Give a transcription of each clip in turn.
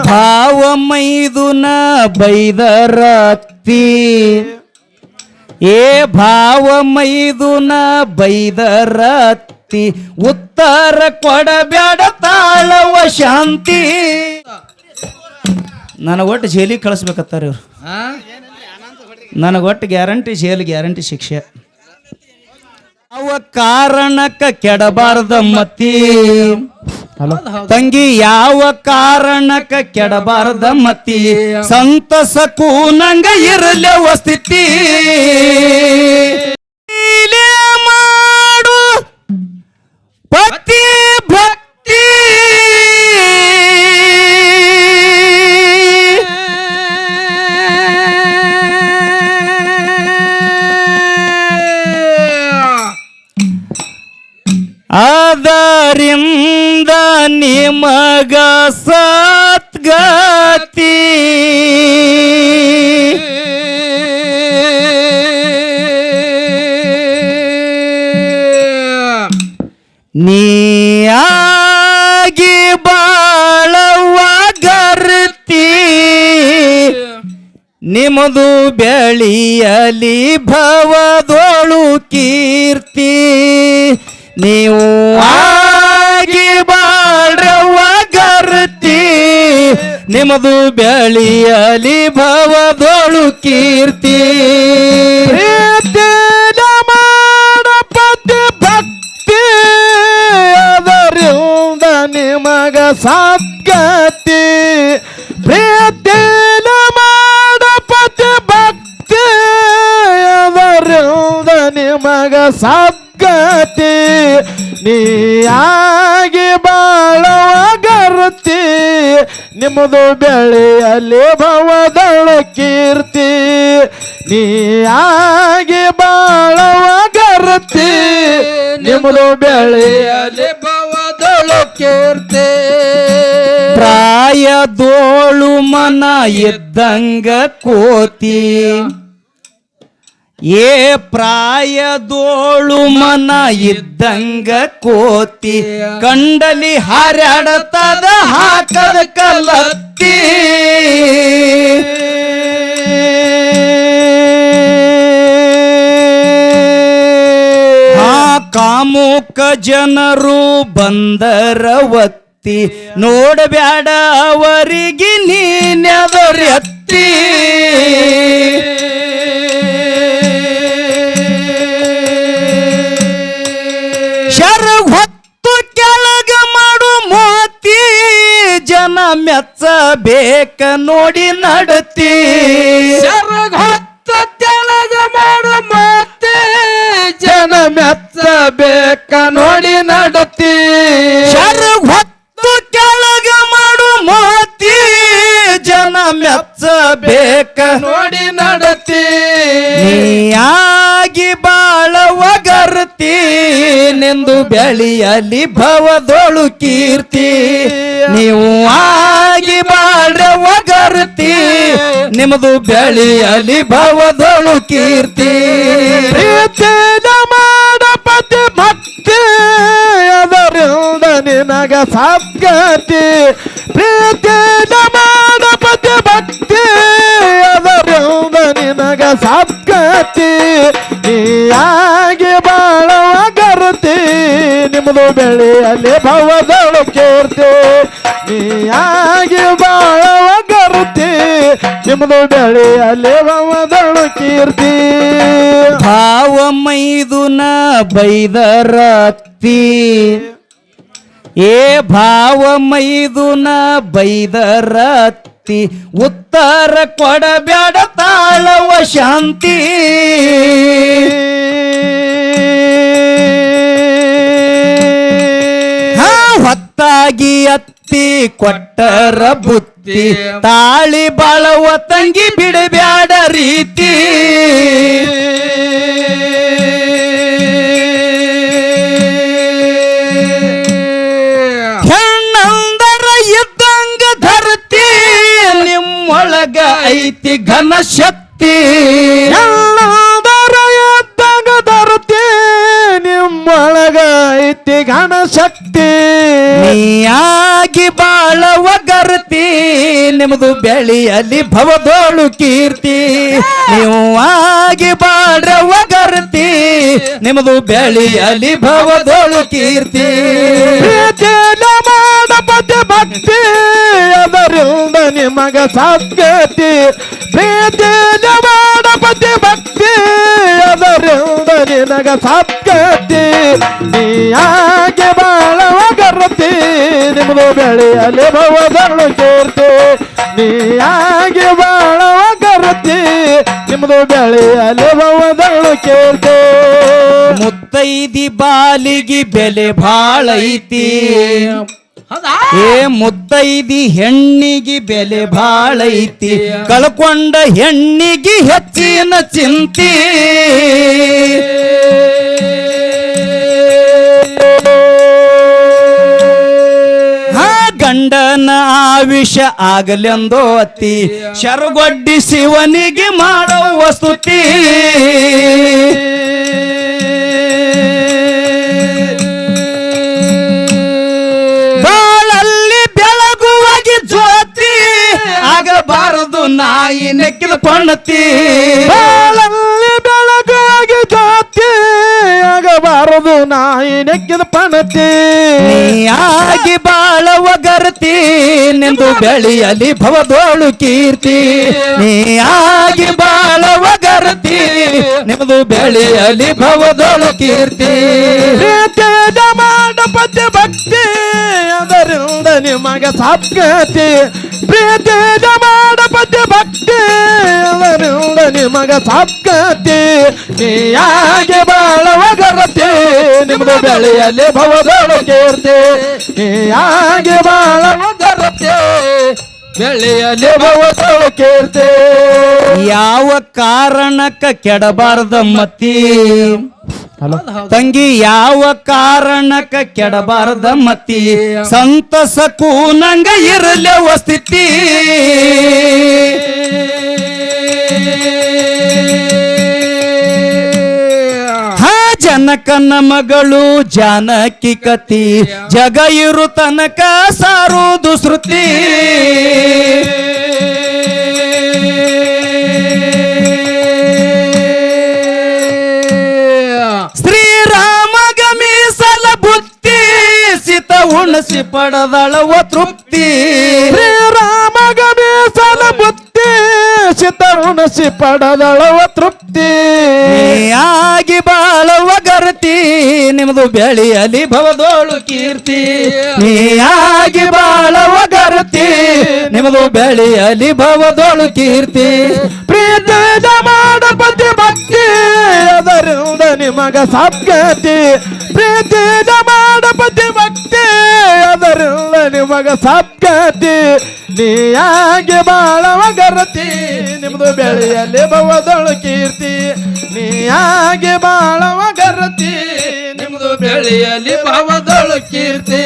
ಭಾವ ಮೈದುನ ಬೈದರತ್ತಿ ಏ ಭಾವ ಮೈದುನ ಬೈದರತ್ತಿ ಉತ್ತರ ಕೊಡಬ್ಯಾಡ ತಾಳವ ಶಾಂತಿ. ನನಗೆ ಒಟ್ಟು ಜೈಲಿಗೆ ಕಳಿಸ್ಬೇಕತ್ತಾರ ಇವ್ರು. ನನಗೆ ಒಟ್ಟು ಗ್ಯಾರಂಟಿ ಜೈಲು, ಗ್ಯಾರಂಟಿ ಶಿಕ್ಷೆ. ಅವ ಕಾರಣಕ್ಕ ಕೆಡಬಾರ್ದ ಮತಿ ತಂಗಿ, ಯಾವ ಕಾರಣಕ್ಕ ಕೆಡಬಾರ್ದ ಮತಿ, ಸಂತಸಕ್ಕೂ ನಂಗ ಇರಲವ ಸ್ಥಿತಿ. ಮಾಡು ಪತಿ ಭಕ್ತಿ ಅದರಿಂದ ನಿಮಗ ಸದ್ಗತಿ. ನೀಯಾಗಿ ಬಾಳವ ಗರ್ತಿ, ನಿಮ್ಮದು ಬೆಳೆಯಲಿ ಭವದೋಳು ಕೀರ್ತಿ. ನೀವು ಆಗಿ ಬಾಳವ ಗರ್ತಿ, ನಿಮ್ಮದು ಬೆಳೆಯಲಿ ಭವದೋಳು ಕೀರ್ತಿ. ಮಾಡಪತಿ ಭಕ್ತಿ, ಅದರಿಂದ ನಿಮಗ ಸದ್ಗತಿ. ಪ್ರೀತಿಲ ಮಾಡಪತಿ ಭಕ್ತಿ, ಅದರಿಂದ ನಿಮಗ ಸದ್ಗತಿ. ನೀಯಾಗಿ ಬಾಳವ ಗರ್ತಿ, ನಿಮ್ಮದು ಬೆಳೆಯಲಿ ಭವದಳ ಕೀರ್ತಿ. ನೀಯಾಗಿ ಬಾಳವ ಗರ್ತಿ, ನಿಮ್ಮದು ಬೆಳೆಯಲಿ ಭವದಳ ಕೀರ್ತಿ. ಪ್ರಾಯದೋಳು ಮನ ಇದ್ದಂಗ ಕೋತಿ, ಏ ಪ್ರಾಯದೋಳು ಮನ ಇದ್ದಂಗ ಕೋತಿ, ಕಂಡಲಿ ಹಾರಾಡತದ ಹಾಕದ ಕಲತ್ತಿ. ಕಾಮುಕ ಜನರು ಬಂದರವತ್ತಿ, ನೋಡಬ್ಯಾಡ ಅವರಿಗೆ ನೀನೆದರೆತ್ತಿ. ಶರಗ್ ಹೊತ್ತು ಕೆಳಗ ಮಾಡು ಮೋತಿ, ಜನ ಮೆಚ್ಚಬೇಕ ನೋಡಿ ನಡತಿ. ಶರಗ್ ಹೊತ್ತು ಕೆಳಗ ಮಾಡು ಮೋತಿ, ಜನ ಮೆಚ್ಚಬೇಕ ನೋಡಿ ನಡತಿ. ಶರಗ್ ಹೊತ್ತು ಕೆಳಗ ಮಾಡು ಮೋತಿ, ಜನ ಮೆಚ್ಚಬೇಕ ನೋಡಿ ನಡತಿ. ನೀಯಾಗಿ ಬಾಳವ ಗರ್ತಿ, ನಿಂದು ಬೆಳೆಯಲಿ ಭವದೋಳು ಕೀರ್ತಿ. ನೀವು ಆಗಿ ಬಾಳವ ಗರ್ತಿ, ನಿಮ್ಮದು ಬೆಳೆಯಲಿ ಭವದೋಳು ಕೀರ್ತಿ. ಪ್ರೀತಿಲ ಮಾಡಪತಿ ಭಕ್ತಿ, ಅದರಿಂದ ನಿನಗ ಸದ್ಗತಿ. ಪ್ರೀತಿಲ ಮಾಡಪತಿ ಭಕ್ತಿ, ಅದರಿಂದ ನಿನಗ ಸದ್ಗತಿ. ನೀಯಾಗಿ ಬಾಳವ ಗರ್ತಿ, ನಿಮ್ಮದು ಬೆಳೆಯಲಿ ಭವದಳು ಕೀರ್ತಿ. ನೀಯಾಗಿ ಬಾಳವ ಗರ್ತಿ, ನಿಮ್ಮದು ಬೆಳೆಯಲಿ ಭವದಳು ಕೀರ್ತಿ. ಭಾವ ಮೈದುನ ಬೈದರತ್ತಿ, ಏ ಭಾವ ಮೈದುನ ಬೈದರತ್ತಿ, ಉತ್ತರ ಕೊಡಬ್ಯಾಡ ತಾಳವ ಶಾಂತಿ. ಹೊತ್ತಾಗಿ ಅತ್ತಿ ಕೊಟ್ಟರ ಬುತ್ತಿ, ತಾಳಿ ಬಾಳವ ತಂಗಿ ಬಿಡಬ್ಯಾಡ ರೀತಿ. ಹೆಣ್ಣಂದರ ಇದ್ದಂಗ ಧರತಿ, ನಿಮ್ಮೊಳಗ ಐತಿ ಘನ ಶಕ್ತಿ. ಹೆಣ್ಣಂದರ ಇದ್ದಂಗ ಧರತಿ, ನಿಮ್ಮೊಳಗ ಐತಿ ಘನ ಶಕ್ತಿ. ನೀಯಾಗಿ ಬಾಳವ ಗರ್ತಿ, ನಿಮ್ಮದು ಬೆಳೆಯಲಿ ಭವದೋಳು ಕೀರ್ತಿ ನೀವು ಆಗಿ ಬಾಡ್ರ ಒಗರ್ತಿ ನಿಮ್ಮದು ಬೆಳೆಯಲಿ ಭವದೋಳು ಕೀರ್ತಿ ಮಾಡಬದ್ದೆ ಭಕ್ತಿ ಅದರಿಂದ ನಿಮಗ ಸದ್ಗತಿ ಪ್ರೀತಿಯ ಮಾಡಬದ್ದೆ ಭಕ್ತಿ ಅದರಿಂದ ನಿನಗ ಸದ್ಗತಿ ನೀಯಾಗೆ ಬಾಳವ ಗರ್ತಿ ನಿಮ್ಮದು ಬೆಳೆಯಲಿ ಭವದಳು ಕೀರ್ತಿ ನೀಯಾಗೆ ಬಾಳವ ಗರ್ತಿ ನಿಮ್ಮದು ಬೆಳೆಯಲಿ ಭವದಳು ಕೀರ್ತಿ ಮುತ್ತೈದಿ ಬಾಲಿಗೆ ಬೆಲೆ ಭಾಳ ಐತಿ ಏ ಮುತ್ತೈದಿ ಹೆಣ್ಣಿಗೆ ಬೆಲೆ ಭಾಳ ಐತಿ ಕಳ್ಕೊಂಡ ಹೆಣ್ಣಿಗೆ ಹೆಚ್ಚಿನ ಚಿಂತಿ ಗಂಡನ ಆವಿಷ ಆಗಲೆಂದೋ ಅತ್ತಿ ಶರಗೊಡ್ಡಿ ಶಿವನಿಗೆ ಮಾಡುವ ಸ್ತುತಿ ಬಾಳಲ್ಲಿ ಬೆಳಗುವಾಗಿ ಜ್ಯೋತಿ ಆಗಬಾರದು ನಾಯಿ ನೆಕ್ಕಿದ ಪಣತಿ ಬಾಳಲ್ಲಿ ಬೆಳಗಾಗಿ ಜ್ಯೋತಿ ಆಗಬಾರದು ನಾಯಿ ನೆಕ್ಕಿದ ಪಣತಿ ನೀಯಾಗಿ ಬಾಳವ ಗರ್ತಿ ನಿಂದು ಬೆಳೆಯಲಿ ಭವದೋಳು ಕೀರ್ತಿ ನೀಯಾಗಿ ಬಾಳವ ಗರ್ತಿ ನಿಮ್ಮದು ಬೆಳೆಯಲಿ ಭವದೋಳು ಕೀರ್ತಿ ಪ್ರೀತಿಯ ಮಾಡಬದ್ದೆ ಭಕ್ತಿ ಅದರಿಂದ ನಿಮಗ ಸದ್ಗತಿ ಪ್ರೀತಿಯ ಮಾಡಬದ್ದೆ ಭಕ್ತಿ ಅದರಿಂದ ನಿಮಗ ಸದ್ಗತಿ ನೀಯಾಗೆ ಬಾಳವ ಗರ್ತಿ ನಿಮ್ಮದು ಬೆಳೆಯಲಿ ಭವದೋಳು ಕೀರ್ತಿ ನೀಯಾಗೆ ಬಾಳವ ಗರ್ತಿ ಬೆಳೆಯಲಿ ಭವದೋಳು ಕೀರ್ತಿ ಯಾವ ಕಾರಣಕ್ಕ ಕೆಡಬಾರ್ದ ಮತಿ ತಂಗಿ ಯಾವ ಕಾರಣಕ್ಕ ಕೆಡಬಾರ್ದ ಮತಿ ಸಂತಸ ಕೂನಂಗ ಇರಲೆವ ಸ್ಥಿತಿ ಜನಕನ ಮಗಳು ಜಾನಕಿ ಕತಿ ಜಗ ಇರು ತನಕ ಸಾರುವುದು ಶ್ರುತಿ ಶ್ರೀರಾಮಗ ಮೀಸಲ ಬುದ್ಧಿ ಸಿತ ಉಣಸಿ ಪಡದಳವ ತೃಪ್ತಿ ಶ್ರೀರಾಮಗ ಮೀಸಲ ಬುದ್ಧಿ ಸಿತ ಉಣಸಿ ಪಡದಳವ ತೃಪ್ತಿ ಆಗಿ ಬಾಳವ ಗರ್ತಿ ನಿಮ್ಮದು ಬೆಳೆಯಲಿ ಭವದೋಳು ಕೀರ್ತಿ ನೀಯಾಗಿ ಬಾಳವ ಗರ್ತಿ ನಿಮ್ಮದು ಬೆಳೆಯಲಿ ಭವದೋಳು ಕೀರ್ತಿ ಪ್ರೀತಿಯ ಮಾಡಬದ್ದೆ ಭಕ್ತಿ ಅದರಿಂದ ನಿಮಗ ಸದ್ಗತಿ ಪ್ರೀತಿಯ ಮಾಡಬದ್ದೆ ಭಕ್ತಿ ಅದರಿಂದ ನಿಮಗ ಸದ್ಗತಿ ನೀಯಾಗೆ ಬಾಳವ ಗರ್ತಿ ನಿಮ್ದು ಬೆಳೆಯಲಿ ಭವದೊಳು ಕೀರ್ತಿ ನೀಯಾಗೆ ಬಾಳವ ಗರ್ತಿ ನಿಮ್ದು ಬೆಳೆಯಲಿ ಭವದೊಳು ಕೀರ್ತಿ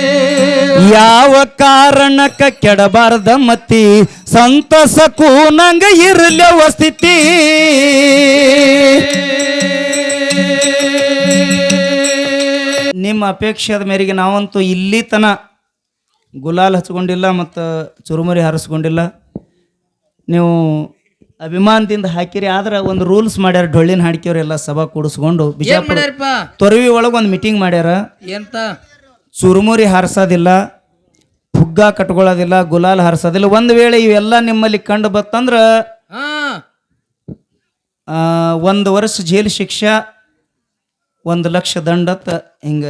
ಯಾವ ಕಾರಣಕ್ಕ ಕೆಡಬಾರ್ದ ಮತಿ ಸಂತಸ ಕೂನಂಗ ಇರಲೆವ ಸ್ಥಿತಿ ನಿಮ್ಮ ಅಪೇಕ್ಷೆದ ಮೇರೆಗೆ ನಾವಂತೂ ಇಲ್ಲಿ ತನ ಗುಲಾಲ್ ಹಚ್ಕೊಂಡಿಲ್ಲ ಮತ್ತು ಚುರುಮುರಿ ಹಾರಿಸ್ಕೊಂಡಿಲ್ಲ. ನೀವು ಅಭಿಮಾನದಿಂದ ಹಾಕಿರಿ. ಆದ್ರೆ ಒಂದು ರೂಲ್ಸ್ ಮಾಡ್ಯಾರ, ಡೊಳ್ಳಿನ ಹಾಡ್ಕಿಯವ್ರೆಲ್ಲ ಸಭಾ ಕೂಡಿಸ್ಕೊಂಡು ಬಿಜಾಪುರ ತೊರವಿ ಒಳಗೆ ಒಂದು ಮೀಟಿಂಗ್ ಮಾಡ್ಯಾರ. ಎಂತ ಚುರುಮುರಿ ಹಾರಿಸೋದಿಲ್ಲ, ಪುಗ್ಗ ಕಟ್ಕೊಳ್ಳೋದಿಲ್ಲ, ಗುಲಾಲ್ ಹಾರಿಸೋದಿಲ್ಲ. ಒಂದು ವೇಳೆ ಇವೆಲ್ಲ ನಿಮ್ಮಲ್ಲಿ ಕಂಡು ಬತ್ತಂದ್ರೆ 1 ವರ್ಷ ಜೈಲು ಶಿಕ್ಷೆ, 1 ಲಕ್ಷ ದಂಡತ್ ಹಿಂಗ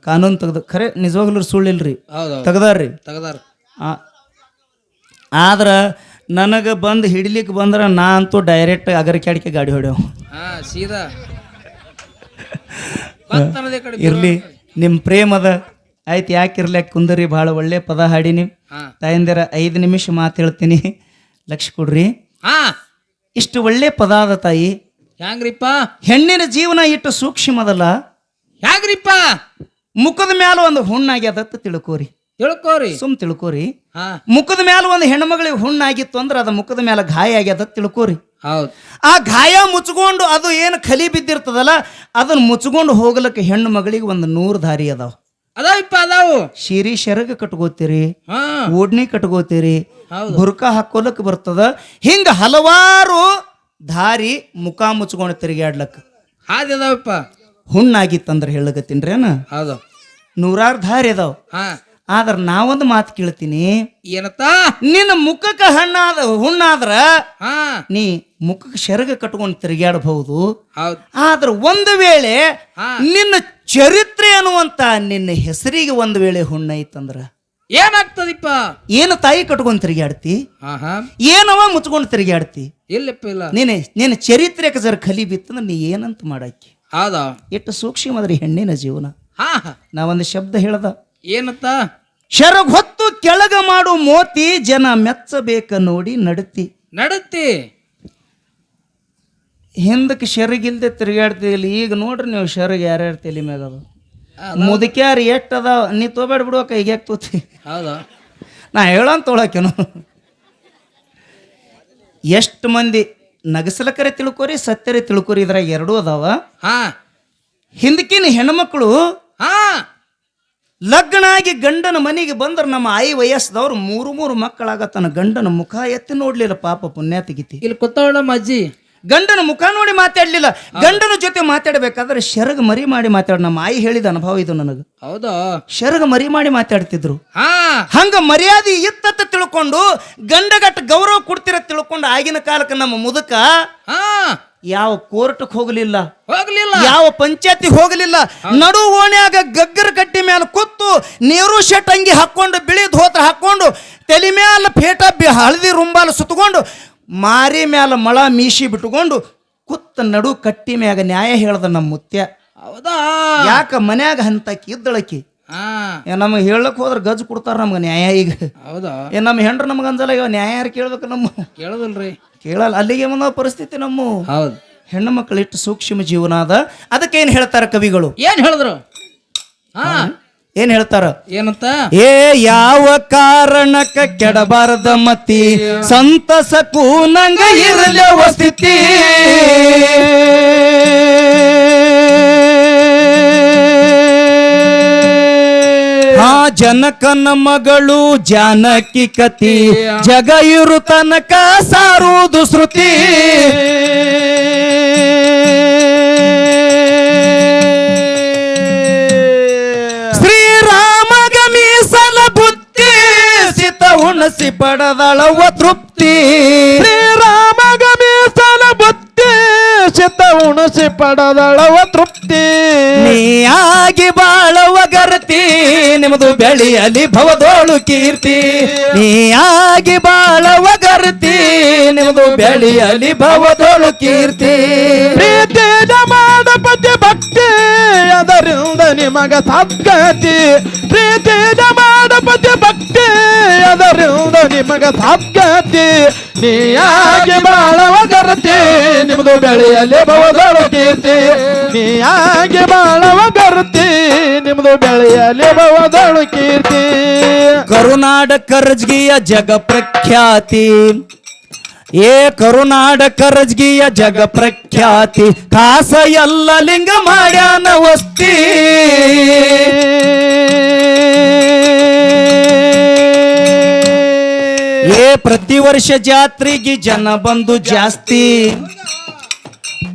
ಕಾನೂನು ತೆಗ್ದು. ಖರೆ ನಿಜವಾಗ್ಲೂ ಸುಳ್ಳಿಲ್ರಿ, ತೆಗ್ದಾರ್ರಿ. ಆದ್ರ ನನಗೆ ಬಂದು ಹಿಡಿಲಿಕ್ಕೆ ಬಂದ್ರೆ ನಾ ಅಂತೂ ಡೈರೆಕ್ಟ್ ಅಗರಿಕ್ಯಾಡಿಕೆ ಗಾಡಿ ಹೊಡೆವು. ಇರ್ಲಿ, ನಿಮ್ಮ ಪ್ರೇಮದ ಆಯ್ತು, ಯಾಕಿರ್ಲ್ಯಾಕ ಕುಂದರಿ. ಭಾಳ ಒಳ್ಳೆ ಪದ ಹಾಡಿನಿ ತಾಯಂದಿರ. 5 ನಿಮಿಷ ಮಾತು ಹೇಳ್ತೀನಿ, ಲಕ್ಷ ಕೊಡ್ರಿ. ಇಷ್ಟು ಒಳ್ಳೆ ಪದ ಅದ ತಾಯಿ. ಹ್ಯಾಂಗ್ರಿಪ್ಪ? ಹೆಣ್ಣಿನ ಜೀವನ ಇಟ್ಟು ಸೂಕ್ಷ್ಮದಲ್ಲ. ಹ್ಯಾಂಗ್ರಿಪ್ಪ? ಮುಖದ ಮ್ಯಾಲ ಒಂದು ಹುಣ್ಣಾಗ್ಯದತ್ತ ತಿಳ್ಕೋರಿ. ಸುಮ್ ತಿಳ್ಕೋರಿ. ಮುಖದ ಮ್ಯಾಲ ಒಂದು ಹೆಣ್ಮಗಳಿಗೆ ಹುಣ್ಣಾಗಿತ್ತು ಅಂದ್ರೆ ಅದ ಮುಖದ ಮ್ಯಾಲ ಗಾಯ ಆಗ್ಯದ ತಿಳ್ಕೋರಿ. ಆ ಗಾಯ ಮುಚ್ಕೊಂಡು ಅದು ಏನು ಖಲಿ ಬಿದ್ದಿರ್ತದಲ್ಲ ಅದನ್ನ ಮುಚ್ಕೊಂಡು ಹೋಗ್ಲಿಕ್ಕೆ ಹೆಣ್ಣು ಮಗಳಿಗೆ ಒಂದು 100 ದಾರಿ ಅದಾವ. ಅದಾವಿಪ್ಪ ಅದಾವು. ಶಿರಿ ಶೆರಗ ಕಟ್ಕೋತೀರಿ, ಹಾ ಓಡ್ನಿ ಕಟ್ಕೋತೀರಿ, ಹೌದು. ಬುರ್ಕ ಹಾಕೋಲಕ್ ಬರ್ತದ. ಹಿಂಗ ಹಲವಾರು ದಾರಿ ಮುಖ ಮುಚ್ಕೊಂಡು ತಿರುಗಾಡ್ಲಕ್. ಹಾದಿ ಅದಾವಿಪ್ಪ. ಹುಣ್ಣಾಗಿತ್ತಂದ್ರೆ ಹೇಳಗತ್ತೀನ್ರೇನ, ಹೌದು. ನೂರಾರು ದಾರಿ ಅದಾವ. ಹಾ ಆದ್ರ ನಾವೊಂದು ಮಾತು ಕೇಳ್ತೀನಿ, ಏನತ್ತ? ನಿನ್ನ ಮುಖಕ್ಕೆ ಹುಣ್ಣಾದ್ರ ಹಾ ನೀ ಮುಖಕ್ಕೆ ಶೆರಗ ಕಟ್ಕೊಂಡು ತಿರುಗಾಡಬಹುದು. ಹೌದು. ಆದ್ರ ಒಂದು ವೇಳೆ ಹಾ. ನಿನ್ನ ಚರಿತ್ರೆ ಅನ್ನುವಂತ ನಿನ್ನ ಹೆಸರಿಗೆ ಒಂದು ವೇಳೆ ಹುಣ್ಣೈತಂದ್ರ ಏನಾಗ್ತದಿಪ್ಪ? ಏನು ತಾಯಿ ಕಟ್ಕೊಂಡು ತಿರುಗಾಡ್ತಿ, ಹಾ ಹಾ ಏನವ ಮುಚ್ಕೊಂಡು ತಿರುಗಾಡ್ತಿ. ಇಲ್ಲಪ್ಪ ಇಲ್ಲ. ನಿನ್ನ ಚರಿತ್ರೆಗೆ ಜರ ಕಲಿ ಬಿತ್ತಂದ್ರೆ ನೀ ಏನಂತ ಮಾಡಾಕಿ. ಹೌದಾ? ಎಷ್ಟು ಸೂಕ್ಷ್ಮ ಅದ್ರಿ ಹೆಣ್ಣಿನ ಜೀವನ. ಹಾ ನಾವೊಂದು ಶಬ್ದ ಹೇಳ್ದ, ಏನತ್ತ? ಶರಗ್ ಹೊತ್ತು ಕೆಳಗ ಮಾಡು ಮೋತಿ, ಜನ ಮೆಚ್ಚಬೇಕ ನೋಡಿ ನಡತಿ. ನಡತಿ ಹಿಂದಕ್ಕೆ ಶೆರಗಿಲ್ದೆ ತಿರುಗಾಡ್ತಿಲ್ಲ. ಈಗ ನೋಡ್ರಿ ನೀವು ಶೆರಗ್ ಯಾರ್ಯಾರ ತಲೆ ಮ್ಯಾಗ ಅದು ಮುದುಕ್ಯಾರ ಎಷ್ಟ್ ಅದಾವ. ನೀ ತೋಬೇಡ ಬಿಡುವ ಕೈಗೆ ಯಾಕೆ ತೋತಿ. ಹೌದಾ? ನಾ ಹೇಳಂತ ತೊಳಕೇನು. ಎಷ್ಟು ಮಂದಿ ನಗಸಲಕರೆ ತಿಳ್ಕೊರಿ, ಸತ್ಯರೆ ತಿಳ್ಕೊರಿ, ಇದ್ರಾಗ ಎರಡೂ ಅದಾವ. ಹಾ ಹಿಂದಕಿನ ಹೆಣ್ಮಕ್ಳು ಹಾ ಲಗ್ನ ಆಗಿ ಗಂಡನ ಮನೆಗೆ ಬಂದ್ರೆ ನಮ್ಮ ಆಯಿ ವಯಸ್ಸದವ್ರು ಮೂರು ಮಕ್ಕಳಾಗತ್ತನ ಗಂಡನ ಮುಖ ಎತ್ತಿ ನೋಡ್ಲಿಲ್ಲ. ಪಾಪ ಪುಣ್ಯ ತೆಗಿತಿ. ಇಲ್ಲಿ ಕೂತವಳಮ್ಮ ಅಜ್ಜಿ ಗಂಡನ ಮುಖ ನೋಡಿ ಮಾತಾಡ್ಲಿಲ್ಲ. ಗಂಡನ ಜೊತೆ ಮಾತಾಡ್ಬೇಕಾದ್ರೆ ಶೆರಗ ಮರಿ ಮಾಡಿ ಮಾತಾಡ. ನಮ್ಮ ಆಯಿ ಹೇಳಿದ ಅನುಭವ ಇದು ನನಗೆ. ಹೌದಾ? ಶೆರಗ ಮರಿ ಮಾಡಿ ಮಾತಾಡ್ತಿದ್ರು. ಹಾ ಹಂಗ ಮರ್ಯಾದೆ ಇತ್ತತ್ತ ತಿಳ್ಕೊಂಡು ಗಂಡಗಟ್ಟ ಗೌರವ ಕೊಡ್ತಿರ ತಿಳ್ಕೊಂಡು ಆಗಿನ ಕಾಲಕ್ಕೆ ನಮ್ಮ ಮುದುಕ ಹಾ ಯಾವ ಕೋರ್ಟ್ಗೆ ಹೋಗಲಿಲ್ಲ, ಹೋಗ್ಲಿಲ್ಲ. ಯಾವ ಪಂಚಾಯತಿಗೆ ಹೋಗಲಿಲ್ಲ. ನಡು ಓಣ್ಯಾಗ ಗಗ್ಗರ ಕಟ್ಟಿ ಮೇಲೆ ಕೂತು ನೀರು ಶೆಟ್ ಅಂಗಿ ಹಾಕೊಂಡು ಬಿಳಿ ಧೋತ್ರ ಹಾಕೊಂಡು ತಲೆ ಮ್ಯಾಲ ಫೇಟ ಹಳದಿ ರುಂಬಾಲ ಸುತ್ತಕೊಂಡು ಮಾರಿ ಮ್ಯಾಲ ಮಳ ಮೀಸಿ ಬಿಟ್ಕೊಂಡು ಕುತ್ತ ನಡು ಕಟ್ಟಿ ಮ್ಯಾಗ ನ್ಯಾಯ ಹೇಳ್ದ ನಮ್ಮ ಮುತ್ಯ. ಹೌದಾ? ಯಾಕ ಮನ್ಯಾಗ ಹಂತಕಿ ಇದ್ದಳಕಿ. ಹಾ ನಮಗೆ ಹೇಳಕ್ ಹೋದ್ರೆ ಗಜ್ ಕೊಡ್ತಾರ ನಮ್ಗೆ ನ್ಯಾಯ. ಈಗ ಹೌದಾ? ನಮ್ಮ ಹೆಂಡ್ರ ನಮ್ಗೆ ಅಂಜಲ್ಲ. ಈಗ ನ್ಯಾಯ ಯಾರು ಕೇಳ್ಬೇಕು? ನಮ್ಮ ಕೇಳದಲ್ರಿ, ಕೇಳಲ್ಲ. ಅಲ್ಲಿಗೆ ಬಂದ ಪರಿಸ್ಥಿತಿ. ನಮ್ಮ ಹೌದು. ಹೆಣ್ಣು ಮಕ್ಕಳು ಇಟ್ಟು ಸೂಕ್ಷ್ಮ ಜೀವನ ಅದ. ಅದಕ್ಕೆ ಏನ್ ಹೇಳ್ತಾರ ಕವಿಗಳು? ಏನ್ ಹೇಳಿದ್ರು? ಹಾ ಏನ್ ಹೇಳ್ತಾರ? ಏನಂತ? ಏ ಯಾವ ಕಾರಣಕ್ಕ ಕೆಡಬಾರದ ಮತಿ, ಸಂತಸಕ್ಕೂ ನಂಗ ಇರಲವ ಸ್ಥಿತಿ. ಆ ಜನಕನ ಮಗಳು ಜಾನಕಿ ಕತಿ, ಜಗ ಇರು ತನಕ ಸಾರುವುದು ಶ್ರುತಿ. ಶ್ರೀರಾಮಗ ಮೀಸಲ ಬುದ್ಧಿ, ಸಿತ ಉಣಸಿ ಪಡದಳವ ತೃಪ್ತಿ. ಶ್ರೀರಾಮಗ ಮೀಸಲ ಬುದ್ಧಿ, ಸಿತ ಉಣಸಿ ಪಡದಳವ ತೃಪ್ತಿ. ನೀಯಾಗಿ ಬಾಳವ ಗರತಿ, ನಿಮ್ಮದು ಬೆಳೆಯಲಿ ಭವದೋಳು ಕೀರ್ತಿ. ನೀಯಾಗಿ ಬಾಳವ ಗರತಿ, ನಿಮ್ಮದು ಬೆಳೆಯಲಿ ಭವದೋಳು ಕೀರ್ತಿ. ಪ್ರೀತಿಯ ಮಾಡಪತಿ ಭಕ್ತಿ, ಅದರಿಂದ ನಿಮಗ ಸದ್ಗತಿ. ಪ್ರೀತಿಯ ಮಾಡಪತಿ ಭಕ್ತಿ, ಅದರಿಂದ ನಿಮಗ ಸದ್ಗತಿ. ನೀಯಾಗಿ ಬಾಳವ ಗರತಿ, ನಿಮ್ಮದು ಬೆಳೆಯಲಿ ಭವದೋಳು ಕೀರ್ತಿ. ನೀಯಾಗಿ ಬಾಳವ ಗರತಿ, ನಿಮ್ಮದು ಬೆಳೆಯಲಿ ಭವದೋಳು ಕೀರ್ತಿ. ಕರುನಾಡ ಕರ್ಜ್ಗಿಯ ಜಗ ಪ್ರಖ್ಯಾತಿ, ಏ ಕರುನಾಡ ಕರ್ಜ್ಗಿಯ ಜಗ ಪ್ರಖ್ಯಾತಿ. ಕಾಸ ಎಲ್ಲ ಲಿಂಗ ಮಾಡ್ಯಾನ ವಸ್ತಿ. ಏ ಪ್ರತಿ ವರ್ಷ ಜಾತ್ರೆಗೆ ಜನ ಬಂದು ಜಾಸ್ತಿ,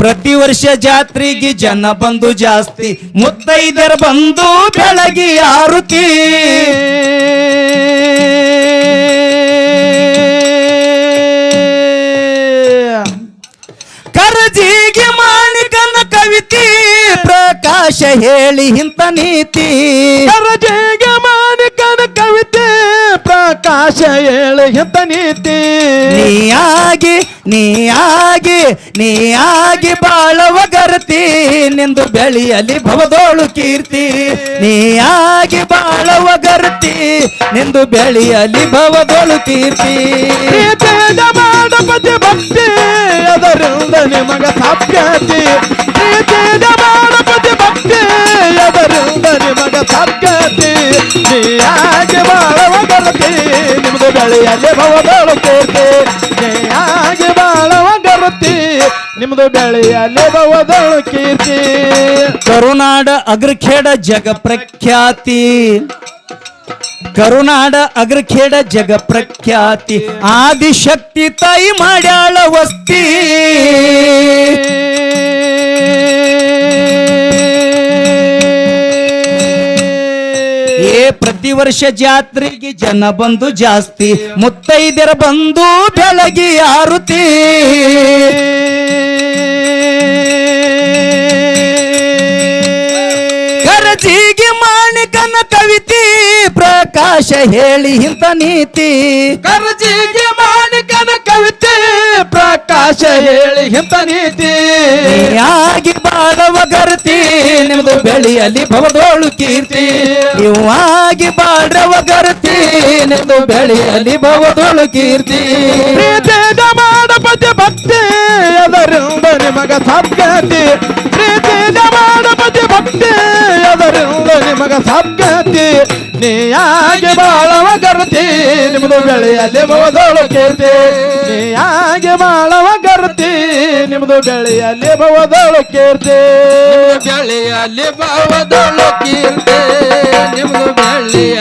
ಪ್ರತಿ ವರ್ಷ ಜಾತ್ರೆಗೆ ಜನ ಬಂದು ಜಾಸ್ತಿ. ಮುತ್ತೈದರ ಬಂದು ಬೆಳಗಿ ಆರುತಿ. ಕರಜಿಗೆ ಮಾಣಿಕನ ಕವಿತಿ, ಪ್ರಕಾಶ ಹೇಳಿ ಇಂತ ನೀತಿ. ಕರಜಿಗೆ ಮಾಣಿಕನ ಕವಿತೆ, ಪ್ರಕಾಶ ಹೇಳಿ ಇಂತ ನೀತಿ. ನೀಯಾಗಿ ನೀಯಾಗಿ ನೀಯಾಗಿ ಬಾಳವ ಗರತಿ, ನಿಂದು ಬೆಳೆಯಲಿ ಭವದೋಳು ಕೀರ್ತಿ. ನೀಯಾಗಿ ಬಾಳವ ಗರತಿ, ನಿಂದು ಬೆಳೆಯಲಿ ಭವದೋಳು ಕೀರ್ತಿ. ಪ್ರೀತಿಯ ಮಾಡಪತಿ ಭಕ್ತಿ, ಅದರಿಂದ ನಿಮಗ ಸದ್ಗತಿ. ಪ್ರೀತಿಯ ಮಾಡಪತಿ ಭಕ್ತಿ, ಅದರಿಂದ ನಿಮಗ ಸದ್ಗತಿ. ನೀಯಾಗಿ ಬಾಳವ ಗರತಿ, ನಿಮ್ದು ಬೆಳೆಯಲ್ಲಿ ಭವದೋಳು ಕೀರ್ತಿ. ನೀಯಾಗಿ ಬಾಳವ ಗರತಿ, ನಿಮ್ದು ಬೆಳೆಯಲ್ಲಿ ಭವದಳು ಕೀರ್ತಿ ಕರುನಾಡ ಅಗ್ರಖೇಡ ಜಗ ಪ್ರಖ್ಯಾತಿ ಕರುನಾಡ ಅಗ್ರಖೇಡ ಜಗ ಪ್ರಖ್ಯಾತಿ ಆದಿಶಕ್ತಿ ತಾಯಿ ಮಾಡ್ಯಾಳ ವಸ್ತಿ ಪ್ರತಿ ವರ್ಷ ಜಾತ್ರೆಗೆ ಜನ ಬಂದು ಜಾಸ್ತಿ ಮುತ್ತೈದೆರ ಬಂದು ಬೆಳಗಿ ಆರುತಿ ಕರಜಿಗೆ ಮಾಣಿಕನ ಕವಿತಿ ಪ್ರಕಾಶ ಹೇಳಿ ಇಂತ ನೀತಿ ಕರಜಿಗೆ ಮಾಣಿಕನ ಕವಿತೆ ಪ್ರಕಾಶ ಹೇಳಿ ಇಂತ ನೀತಿ ಆಗಿ ಬಾಳವ ಗರ್ತಿ ನಿಮ್ದು ಬೆಳೆಯಲ್ಲಿ ಭವದೋಳು ಕೀರ್ತಿ ಇವಾಗಿ ಬಾಳವ ಗರ್ತಿ ನಿಮ್ದು ಬೆಳೆಯಲ್ಲಿ ಭವದೋಳು ಕೀರ್ತಿ ಪ್ರೀತಿಯಿಂದ ಮಾಡಪತಿ ಭಕ್ತಿ ಅದರಿಂದ ನಿಮಗ ಸದ್ಗತಿ ಪ್ರೀತಿಯಿಂದ ಮಾಡಪತಿ ಭಕ್ತಿ ಅದರಿಂದ ನಿಮಗ ಸದ್ಗತಿ ನೀಯಾಗಿ ಬಾಳವ ಗರ್ತಿ ನಿಮ್ದು ಬೆಳೆಯಲ್ಲಿ ಭವದೋಳು ಕೀರ್ತಿ ನೀಯಾಗಿ ಬಾಳವ ಗರ್ತಿ ನಿಮ್ದು ಬೆಳೆಯಲ್ಲಿ ಭವದೋಳು ಕೀರ್ತಿ ಬೆಳೆಯಲ್ಲಿ ಭಾವದಳು ಕೀರ್ತಿ ನಿಮ್ದು ಬೆಳ್ಳಿಯ